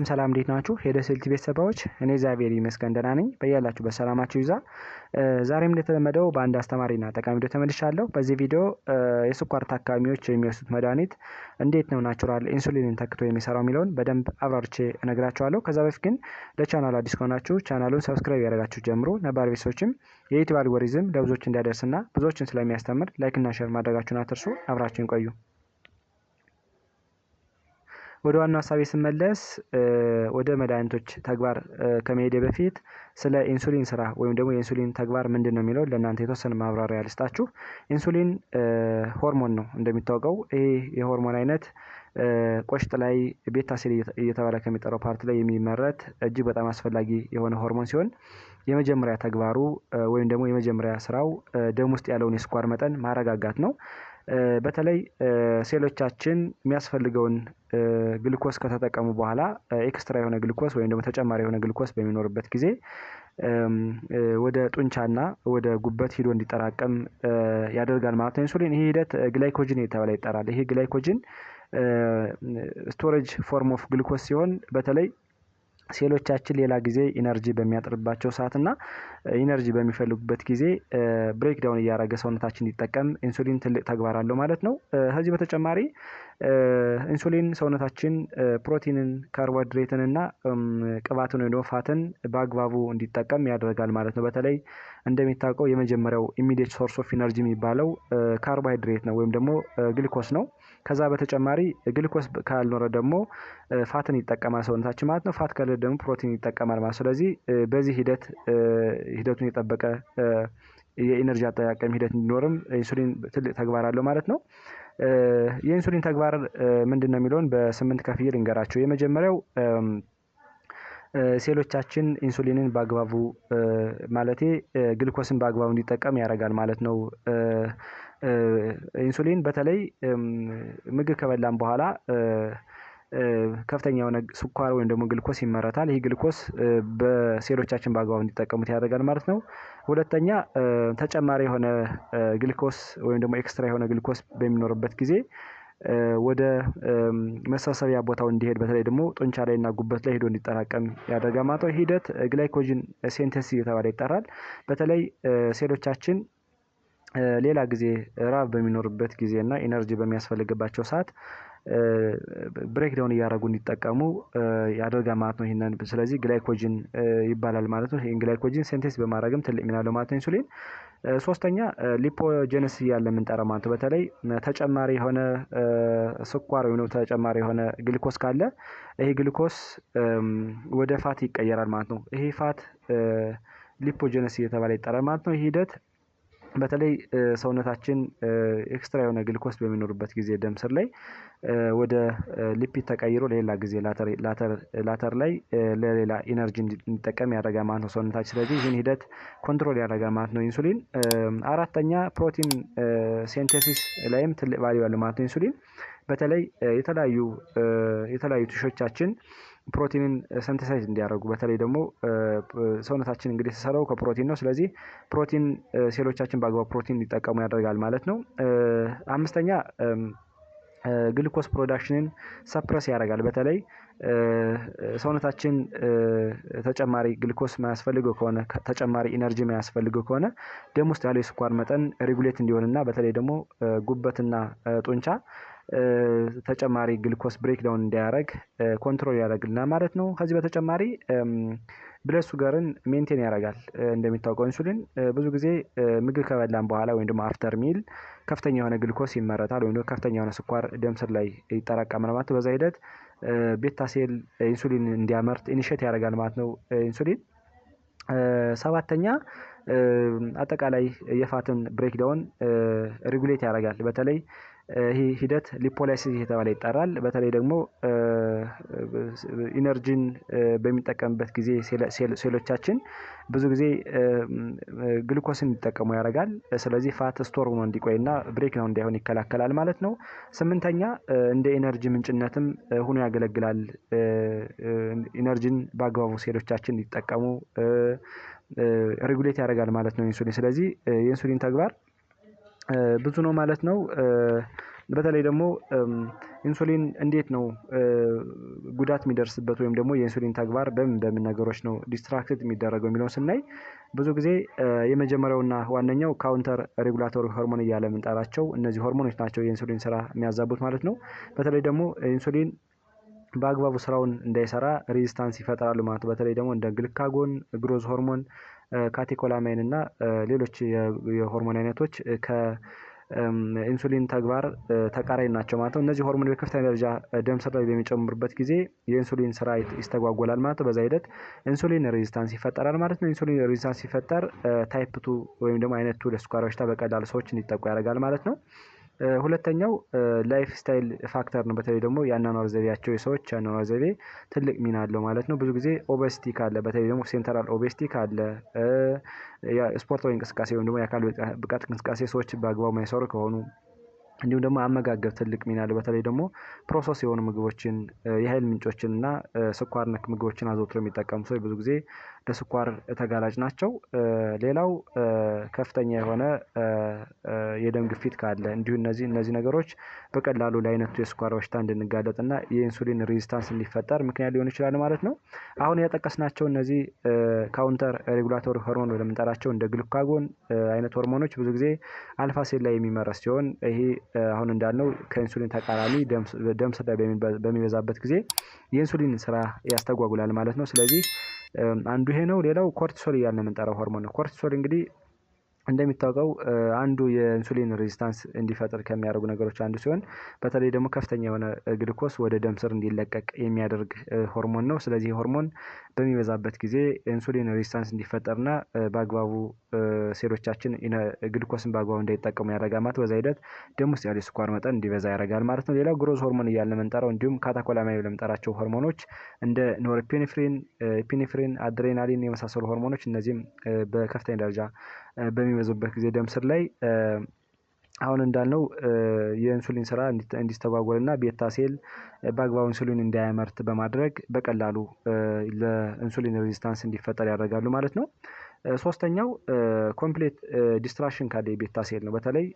ሰላም ሰላም እንዴት ናችሁ? የደስልቲ ቤተሰቦች እኔ እግዚአብሔር ይመስገን ደህና ነኝ። በያላችሁ በሰላማችሁ ይዛ ዛሬም እንደተለመደው በአንድ አስተማሪና ጠቃሚ ቪዲዮ ተመልሻለሁ። በዚህ ቪዲዮ የስኳር ታካሚዎች የሚወስዱት መድኃኒት እንዴት ነው ናቹራል ኢንሱሊንን ተክቶ የሚሰራው የሚለውን በደንብ አብራርቼ እነግራችኋለሁ። ከዛ በፊት ግን ለቻናሉ አዲስ ከሆናችሁ ቻናሉን ሰብስክራይብ ያደረጋችሁ ጀምሮ ነባር ቤተሰቦችም የዩቲዩብ አልጎሪዝም ለብዙዎች እንዲያደርስና ብዙዎችን ስለሚያስተምር ላይክና ሼር ማድረጋችሁን አትርሱ። አብራችሁን ቆዩ። ወደ ዋናው ሀሳቤ ስመለስ ወደ መድኃኒቶች ተግባር ከመሄድ በፊት ስለ ኢንሱሊን ስራ ወይም ደግሞ የኢንሱሊን ተግባር ምንድነው የሚለው ለእናንተ የተወሰነ ማብራሪያ ልስጣችሁ። ኢንሱሊን ሆርሞን ነው። እንደሚታወቀው ይሄ የሆርሞን አይነት ቆሽት ላይ ቤታ ሴል እየተባለ ከሚጠራው ፓርት ላይ የሚመረት እጅግ በጣም አስፈላጊ የሆነ ሆርሞን ሲሆን የመጀመሪያ ተግባሩ ወይም ደግሞ የመጀመሪያ ስራው ደም ውስጥ ያለውን የስኳር መጠን ማረጋጋት ነው። በተለይ ሴሎቻችን የሚያስፈልገውን ግሉኮስ ከተጠቀሙ በኋላ ኤክስትራ የሆነ ግሉኮስ ወይም ደግሞ ተጨማሪ የሆነ ግሉኮስ በሚኖርበት ጊዜ ወደ ጡንቻና ወደ ጉበት ሂዶ እንዲጠራቀም ያደርጋል ማለት ነው። ኢንሱሊን ይሄ ሂደት ግላይኮጅን የተባለ ይጠራል። ይሄ ግላይኮጅን ስቶሬጅ ፎርም ኦፍ ግሉኮስ ሲሆን በተለይ ሴሎቻችን ሌላ ጊዜ ኢነርጂ በሚያጥርባቸው ሰዓት እና ኢነርጂ በሚፈልጉበት ጊዜ ብሬክ ዳውን እያደረገ ሰውነታችን እንዲጠቀም ኢንሱሊን ትልቅ ተግባር አለው ማለት ነው። ከዚህ በተጨማሪ ኢንሱሊን ሰውነታችን ፕሮቲንን፣ ካርቦሃይድሬትን እና ቅባትን ወይም ደግሞ ፋትን በአግባቡ እንዲጠቀም ያደርጋል ማለት ነው። በተለይ እንደሚታወቀው የመጀመሪያው ኢሚዲየት ሶርስ ኦፍ ኢነርጂ የሚባለው ካርቦሃይድሬት ነው ወይም ደግሞ ግሉኮስ ነው። ከዛ በተጨማሪ ግሉኮስ ካልኖረ ደግሞ ፋትን ይጠቀማል ሰውነታችን ማለት ነው። ፋት ካለ ደግሞ ፕሮቲን ይጠቀማል ማለት። ስለዚህ በዚህ ሂደቱን የጠበቀ የኢነርጂ አጠቃቀም ሂደት እንዲኖርም ኢንሱሊን ትልቅ ተግባር አለው ማለት ነው። የኢንሱሊን ተግባር ምንድነው የሚለውን በ8 ከፍዬ ልንገራቸው። የመጀመሪያው ሴሎቻችን ኢንሱሊንን በአግባቡ ማለቴ ግሉኮስን በአግባቡ እንዲጠቀም ያደርጋል ማለት ነው። ኢንሱሊን በተለይ ምግብ ከበላን በኋላ ከፍተኛ የሆነ ስኳር ወይም ደግሞ ግሉኮስ ይመረታል። ይህ ግሉኮስ በሴሎቻችን በአግባቡ እንዲጠቀሙት ያደርጋል ማለት ነው። ሁለተኛ ተጨማሪ የሆነ ግሉኮስ ወይም ደግሞ ኤክስትራ የሆነ ግሉኮስ በሚኖርበት ጊዜ ወደ መሰብሰቢያ ቦታው እንዲሄድ በተለይ ደግሞ ጡንቻ ላይ እና ጉበት ላይ ሄዶ እንዲጠራቀም ያደርጋል ማለት ነው። ሂደት ግላይኮጅን ሴንተሲስ እየተባለ ይጠራል። በተለይ ሴሎቻችን ሌላ ጊዜ ራብ በሚኖርበት ጊዜ እና ኢነርጂ በሚያስፈልግባቸው ሰዓት ብሬክ ዳውን እያደረጉ እንዲጠቀሙ ያደርጋል ማለት ነው። ይሄንን ስለዚህ ግላይኮጅን ይባላል ማለት ነው። ይሄን ግላይኮጅን ሴንቴሲስ በማድረግም ትልቅ ሚና አለው ማለት ነው ኢንሱሊን። ሶስተኛ ሊፖጀነስ እያለ የምንጠራው ማለት ነው። በተለይ ተጨማሪ የሆነ ስኳር ወይም ተጨማሪ የሆነ ግሉኮስ ካለ ይሄ ግሉኮስ ወደ ፋት ይቀየራል ማለት ነው። ይሄ ፋት ሊፖጀነስ እየተባለ ይጠራል ማለት ነው። ይህ ሂደት በተለይ ሰውነታችን ኤክስትራ የሆነ ግሉኮስ በሚኖርበት ጊዜ ደም ስር ላይ ወደ ሊፒድ ተቀይሮ ለሌላ ጊዜ ላተር ላይ ለሌላ ኢነርጂ እንዲጠቀም ያደርጋል ማለት ነው ሰውነታችን። ስለዚህ ይህን ሂደት ኮንትሮል ያደርጋል ማለት ነው ኢንሱሊን። አራተኛ ፕሮቲን ሴንቴሲስ ላይም ትልቅ ቫልዩ አለው ማለት ነው ኢንሱሊን። በተለይ የተለያዩ ቲሾቻችን ፕሮቲንን ሰንተሳይዝ እንዲያደርጉ በተለይ ደግሞ ሰውነታችን እንግዲህ የተሰራው ከፕሮቲን ነው። ስለዚህ ፕሮቲን ሴሎቻችን በአግባቡ ፕሮቲን እንዲጠቀሙ ያደርጋል ማለት ነው። አምስተኛ ግሉኮስ ፕሮዳክሽንን ሰፕረስ ያደርጋል። በተለይ ሰውነታችን ተጨማሪ ግሉኮስ ማያስፈልገው ከሆነ ተጨማሪ ኢነርጂ ማያስፈልገው ከሆነ ደም ውስጥ ያለው የስኳር መጠን ሬጉሌት እንዲሆንና በተለይ ደግሞ ጉበትና ጡንቻ ተጨማሪ ግሉኮስ ብሬክ ዳውን እንዲያደርግ ኮንትሮል ያደርግልናል ማለት ነው። ከዚህ በተጨማሪ ብለድ ሹገርን ሜንቴን ያደርጋል። እንደሚታወቀው ኢንሱሊን ብዙ ጊዜ ምግብ ከበላን በኋላ ወይም ደግሞ አፍተር ሚል ከፍተኛ የሆነ ግሉኮስ ይመረታል ወይም ደግሞ ከፍተኛ የሆነ ስኳር ደም ስር ላይ ይጠራቀማል ማለት ነው። በዛ ሂደት ቤታ ሴል ኢንሱሊን እንዲያመርት ኢኒሼት ያደርጋል ማለት ነው ኢንሱሊን። ሰባተኛ አጠቃላይ የፋትን ብሬክ ዳውን ሬጉሌት ያደርጋል። በተለይ ይህ ሂደት ሊፖላይሲስ የተባለ ይጠራል። በተለይ ደግሞ ኢነርጂን በሚጠቀምበት ጊዜ ሴሎቻችን ብዙ ጊዜ ግሉኮስን እንዲጠቀሙ ያደርጋል። ስለዚህ ፋት ስቶር ሆኖ እንዲቆይና ብሬክ ዳውን እንዳይሆን ይከላከላል ማለት ነው። ስምንተኛ እንደ ኢነርጂ ምንጭነትም ሆኖ ያገለግላል። ኢነርጂን በአግባቡ ሴሎቻችን እንዲጠቀሙ ሬጉሌት ያደርጋል ማለት ነው ኢንሱሊን። ስለዚህ የኢንሱሊን ተግባር ብዙ ነው ማለት ነው። በተለይ ደግሞ ኢንሱሊን እንዴት ነው ጉዳት የሚደርስበት ወይም ደግሞ የኢንሱሊን ተግባር በምን ነገሮች ነው ዲስትራክትድ የሚደረገው የሚለውን ስናይ ብዙ ጊዜ የመጀመሪያውና ዋነኛው ካውንተር ሬጉላቶሪ ሆርሞን እያለ የምንጠራቸው እነዚህ ሆርሞኖች ናቸው የኢንሱሊን ስራ የሚያዛቡት ማለት ነው። በተለይ ደግሞ ኢንሱሊን በአግባቡ ስራውን እንዳይሰራ ሬዚስታንስ ይፈጥራሉ ማለት ነው። በተለይ ደግሞ እንደ ግልካጎን፣ ግሮዝ ሆርሞን፣ ካቴኮላማይን እና ሌሎች የሆርሞን አይነቶች ኢንሱሊን ተግባር ተቃራኒ ናቸው ማለት ነው። እነዚህ ሆርሞን በከፍተኛ ደረጃ ደም ስር ላይ በሚጨምሩበት ጊዜ የኢንሱሊን ስራ ይስተጓጎላል ማለት ነው። በዛ ሂደት ኢንሱሊን ሬዚስታንስ ይፈጠራል ማለት ነው። ኢንሱሊን ሬዚስታንስ ሲፈጠር ታይፕ 2 ወይም ደግሞ አይነት 2 ለስኳር በሽታ በቀላሉ ሰዎች እንዲጠቁ ያደርጋል ማለት ነው። ሁለተኛው ላይፍ ስታይል ፋክተር ነው። በተለይ ደግሞ የአኗኗር ዘይቤያቸው የሰዎች የአኗኗር ዘይቤ ትልቅ ሚና አለው ማለት ነው። ብዙ ጊዜ ኦቤሲቲ ካለ በተለይ ደግሞ ሴንትራል ኦቤሲቲ ካለ ስፖርታዊ እንቅስቃሴ ወይም ደግሞ የአካል ብቃት እንቅስቃሴ ሰዎች በአግባቡ ማይሰሩ ከሆኑ እንዲሁም ደግሞ አመጋገብ ትልቅ ሚና አለው። በተለይ ደግሞ ፕሮሰስ የሆኑ ምግቦችን የኃይል ምንጮችን እና ስኳር ነክ ምግቦችን አዘውትሮ የሚጠቀሙ ሰዎች ብዙ ጊዜ ለስኳር ተጋላጭ ናቸው። ሌላው ከፍተኛ የሆነ የደም ግፊት ካለ እንዲሁ እነዚህ ነገሮች በቀላሉ ለአይነቱ የስኳር በሽታ እንድንጋለጥና የኢንሱሊን ሬዚስታንስ እንዲፈጠር ምክንያት ሊሆን ይችላል ማለት ነው። አሁን ያጠቀስናቸው እነዚህ ካውንተር ሬጉላቶሪ ሆርሞን ወደምንጠራቸው እንደ ግሉካጎን አይነት ሆርሞኖች ብዙ ጊዜ አልፋ ሴል ላይ የሚመረስ ሲሆን ይሄ አሁን እንዳልነው ከኢንሱሊን ተቃራኒ ደም ስር ላይ በሚበዛበት ጊዜ የኢንሱሊን ስራ ያስተጓጉላል ማለት ነው። ስለዚህ አንዱ ይሄ ነው። ሌላው ኮርቲሶል እያልን የምንጠራው ሆርሞን ነው። ኮርቲሶል እንግዲህ እንደሚታወቀው አንዱ የኢንሱሊን ሬዚስታንስ እንዲፈጥር ከሚያደርጉ ነገሮች አንዱ ሲሆን በተለይ ደግሞ ከፍተኛ የሆነ ግሉኮስ ወደ ደም ስር እንዲለቀቅ የሚያደርግ ሆርሞን ነው። ስለዚህ ሆርሞን በሚበዛበት ጊዜ ኢንሱሊን ሬዚስታንስ እንዲፈጠርና በአግባቡ ሴሎቻችን ግሉኮስን በአግባቡ እንዳይጠቀሙ ያደርጋል ማለት በዛ ሂደት ደም ውስጥ ያለው የስኳር መጠን እንዲበዛ ያደርጋል ማለት ነው። ሌላው ግሮዝ ሆርሞን እያልን የምንጠራው እንዲሁም ካቴኮላማይን ብለን የምንጠራቸው ሆርሞኖች እንደ ኖርፔኔፍሪን፣ ኢፒኔፍሪን፣ አድሬናሊን የመሳሰሉ ሆርሞኖች እነዚህም በከፍተኛ ደረጃ በሚበዙበት ጊዜ ደም ስር ላይ አሁን እንዳልነው የኢንሱሊን ስራ እንዲስተጓጎልና ቤታ ሴል በአግባቡ ኢንሱሊን እንዳያመርት በማድረግ በቀላሉ ለኢንሱሊን ሬዚስታንስ እንዲፈጠር ያደርጋሉ ማለት ነው። ሶስተኛው ኮምፕሌት ዲስትራክሽን ካለ የቤታ ሴል ነው። በተለይ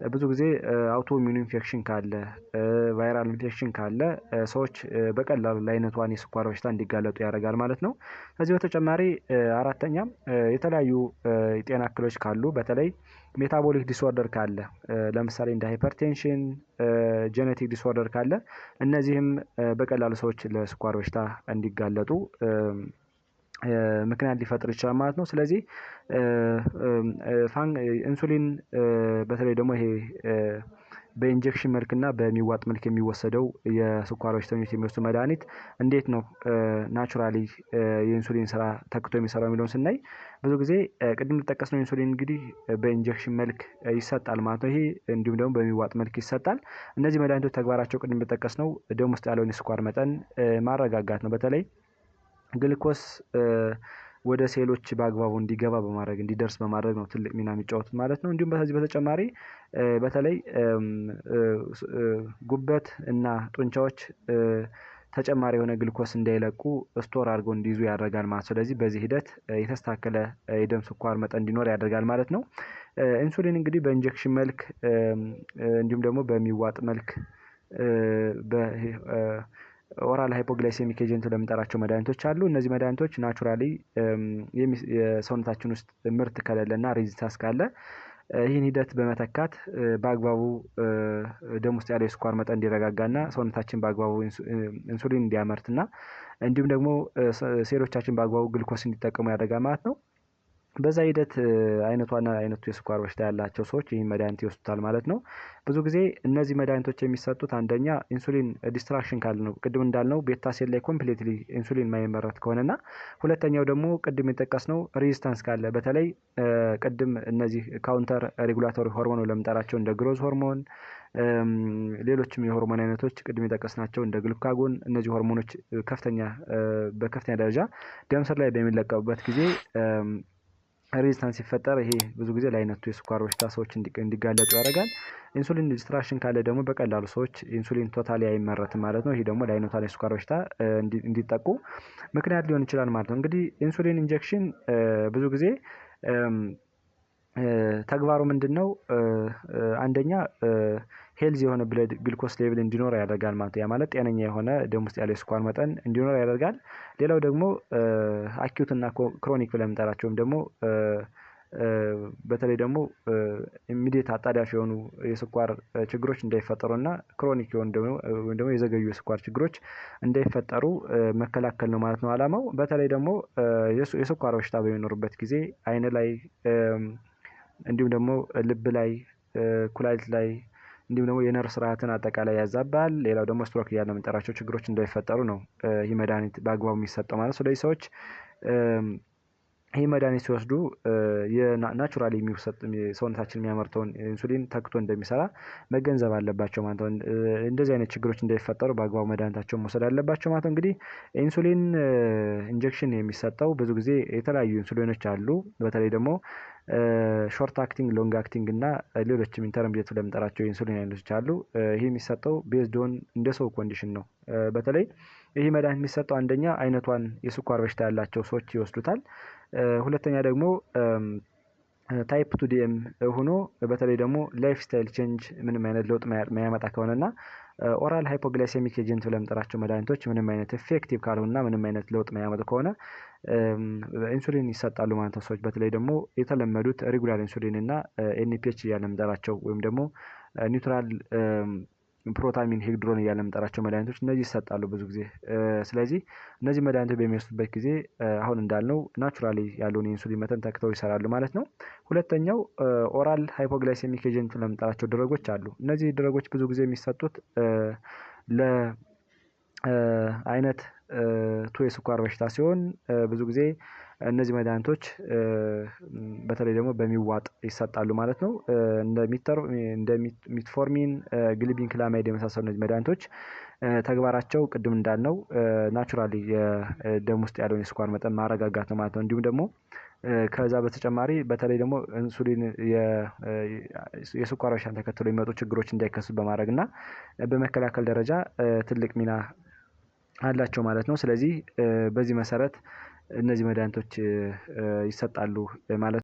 ብዙ ጊዜ አውቶ ኢሚዩን ኢንፌክሽን ካለ ቫይራል ኢንፌክሽን ካለ ሰዎች በቀላሉ ለአይነቷን የስኳር በሽታ እንዲጋለጡ ያደርጋል ማለት ነው። ከዚህ በተጨማሪ አራተኛም የተለያዩ የጤና እክሎች ካሉ በተለይ ሜታቦሊክ ዲስኦርደር ካለ ለምሳሌ እንደ ሃይፐርቴንሽን፣ ጄኔቲክ ዲስኦርደር ካለ እነዚህም በቀላሉ ሰዎች ለስኳር በሽታ እንዲጋለጡ ምክንያት ሊፈጥር ይችላል ማለት ነው። ስለዚህ ኢንሱሊን በተለይ ደግሞ ይሄ በኢንጀክሽን መልክና በሚዋጥ መልክ የሚወሰደው የስኳር በሽተኞች የሚወስዱ መድኃኒት እንዴት ነው ናቹራሊ የኢንሱሊን ስራ ተክቶ የሚሰራው የሚለውን ስናይ ብዙ ጊዜ ቅድም የተጠቀስነው ኢንሱሊን እንግዲህ በኢንጀክሽን መልክ ይሰጣል ማለት ነው። ይሄ እንዲሁም ደግሞ በሚዋጥ መልክ ይሰጣል። እነዚህ መድኃኒቶች ተግባራቸው ቅድም የተጠቀስነው ደም ውስጥ ያለውን የስኳር መጠን ማረጋጋት ነው። በተለይ ግልኮስ ወደ ሴሎች በአግባቡ እንዲገባ በማድረግ እንዲደርስ በማድረግ ነው ትልቅ ሚና የሚጫወቱት ማለት ነው። እንዲሁም ከዚህ በተጨማሪ በተለይ ጉበት እና ጡንቻዎች ተጨማሪ የሆነ ግልኮስ እንዳይለቁ ስቶር አድርገው እንዲይዙ ያደርጋል ማለት ነው። ስለዚህ በዚህ ሂደት የተስተካከለ የደም ስኳር መጠን እንዲኖር ያደርጋል ማለት ነው። ኢንሱሊን እንግዲህ በኢንጀክሽን መልክ እንዲሁም ደግሞ በሚዋጥ መልክ ኦራል ሃይፖግላይሴሚክ ኤጀንት ለምንጠራቸው መድኃኒቶች አሉ። እነዚህ መድኃኒቶች ናቹራሊ የሰውነታችን ውስጥ ምርት ከሌለና ሬዚስታንስ ካለ ይህን ሂደት በመተካት በአግባቡ ደም ውስጥ ያለው የስኳር መጠን እንዲረጋጋና ሰውነታችን በአግባቡ ኢንሱሊን እንዲያመርትና እንዲሁም ደግሞ ሴሎቻችን በአግባቡ ግልኮስ እንዲጠቀሙ ያደርጋል ማለት ነው። በዛ ሂደት አይነቱ የስኳር በሽታ ያላቸው ሰዎች ይህን መድኃኒት ይወስዱታል ማለት ነው። ብዙ ጊዜ እነዚህ መድኃኒቶች የሚሰጡት አንደኛ ኢንሱሊን ዲስትራክሽን ካለ ነው። ቅድም እንዳልነው ቤታ ሴል ላይ ኮምፕሊትሊ ኢንሱሊን ማይመረት ከሆነና ሁለተኛው ደግሞ ቅድም የጠቀስነው ሬዚስታንስ ካለ በተለይ ቅድም እነዚህ ካውንተር ሬጉላቶሪ ሆርሞን ለምንጠራቸው እንደ ግሮዝ ሆርሞን ሌሎችም የሆርሞን አይነቶች ቅድም የጠቀስናቸው እንደ ግሉካጎን እነዚህ ሆርሞኖች በከፍተኛ ደረጃ ደም ስር ላይ በሚለቀቁበት ጊዜ ሬዚስታንስ ሲፈጠር ይሄ ብዙ ጊዜ ለአይነቱ የስኳር በሽታ ሰዎች እንዲጋለጡ ያደርጋል። ኢንሱሊን ዲስትራክሽን ካለ ደግሞ በቀላሉ ሰዎች ኢንሱሊን ቶታሊ አይመረትም ማለት ነው። ይሄ ደግሞ ለአይነቷ የስኳር በሽታ እንዲጠቁ ምክንያት ሊሆን ይችላል ማለት ነው። እንግዲህ ኢንሱሊን ኢንጀክሽን ብዙ ጊዜ ተግባሩ ምንድነው? አንደኛ ሄልዝ የሆነ ብለድ ግሉኮስ ሌቭል እንዲኖር ያደርጋል ማለት ነው። ያ ማለት ጤነኛ የሆነ ደም ውስጥ ያለው የስኳር መጠን እንዲኖር ያደርጋል። ሌላው ደግሞ አኪዩት እና ክሮኒክ ብለን የምንጠራቸውም ደግሞ በተለይ ደግሞ ኢሚዲየት አጣዳፊ የሆኑ የስኳር ችግሮች እንዳይፈጠሩና ክሮኒክ የሆኑ ወይም ደግሞ የዘገዩ የስኳር ችግሮች እንዳይፈጠሩ መከላከል ነው ማለት ነው ዓላማው። በተለይ ደግሞ የስኳር በሽታ በሚኖርበት ጊዜ አይን ላይ እንዲሁም ደግሞ ልብ ላይ፣ ኩላሊት ላይ እንዲሁም ደግሞ የነርቭ ስርዓትን አጠቃላይ ያዛባል። ሌላው ደግሞ ስትሮክ እያልን የምንጠራቸው ችግሮች እንዳይፈጠሩ ነው ይህ መድኃኒት በአግባቡ የሚሰጠው ማለት ነው። ስለዚህ ሰዎች ይህ መድኃኒት ሲወስዱ ናቹራሊ የሚሰጥ ሰውነታችን የሚያመርተውን ኢንሱሊን ተክቶ እንደሚሰራ መገንዘብ አለባቸው ማለት ነው። እንደዚህ አይነት ችግሮች እንዳይፈጠሩ በአግባቡ መድኃኒታቸውን መውሰድ አለባቸው ማለት ነው። እንግዲህ ኢንሱሊን ኢንጀክሽን የሚሰጠው ብዙ ጊዜ የተለያዩ ኢንሱሊኖች አሉ። በተለይ ደግሞ ሾርት አክቲንግ፣ ሎንግ አክቲንግ እና ሌሎችም ኢንተርሚዲየት ብለን የምንጠራቸው የኢንሱሊን አይነቶች አሉ። ይህ የሚሰጠው ቤዝድ ኦን እንደ ሰው ኮንዲሽን ነው። በተለይ ይህ መድኃኒት የሚሰጠው አንደኛ አይነቷን የስኳር በሽታ ያላቸው ሰዎች ይወስዱታል። ሁለተኛ ደግሞ ታይፕ ቱ ዲኤም ሆኖ በተለይ ደግሞ ላይፍ ስታይል ቼንጅ ምንም አይነት ለውጥ ማያመጣ ከሆነና ኦራል ሃይፖግላይሴሚክ ኤጀንት ብለን የምንጠራቸው መድኃኒቶች ምንም አይነት ኤፌክቲቭ ካልሆነና ምንም አይነት ለውጥ ማያመጡ ከሆነ ኢንሱሊን ይሰጣሉ ማለት ነው። ሰዎች በተለይ ደግሞ የተለመዱት ሬጉላር ኢንሱሊን እና ኤንፒኤች እያልን የምንጠራቸው ወይም ደግሞ ኒውትራል ፕሮታሚን ሄግድሮን እያልን የምንጠራቸው መድኃኒቶች እነዚህ ይሰጣሉ ብዙ ጊዜ። ስለዚህ እነዚህ መድኃኒቶች በሚወስዱበት ጊዜ አሁን እንዳልነው ናቹራሊ ያለውን የኢንሱሊን መጠን ተክተው ይሰራሉ ማለት ነው። ሁለተኛው ኦራል ሃይፖግላይሴሚክ ኤጀንት ለምንጠራቸው ድረጎች አሉ። እነዚህ ድረጎች ብዙ ጊዜ የሚሰጡት ለአይነት ቱ የስኳር በሽታ ሲሆን ብዙ ጊዜ እነዚህ መድኃኒቶች በተለይ ደግሞ በሚዋጥ ይሰጣሉ ማለት ነው። እንደ ሚትፎርሚን፣ ግሊቢንክላማይድ የመሳሰሉ እነዚህ መድኃኒቶች ተግባራቸው ቅድም እንዳልነው ናቹራሊ የደም ውስጥ ያለውን የስኳር መጠን ማረጋጋት ነው ማለት ነው። እንዲሁም ደግሞ ከዛ በተጨማሪ በተለይ ደግሞ ኢንሱሊን የስኳር በሽታን ተከትሎ የሚመጡ ችግሮች እንዳይከሰቱ በማድረግ እና በመከላከል ደረጃ ትልቅ ሚና አላቸው ማለት ነው። ስለዚህ በዚህ መሰረት እነዚህ መድኃኒቶች ይሰጣሉ ማለት ነው።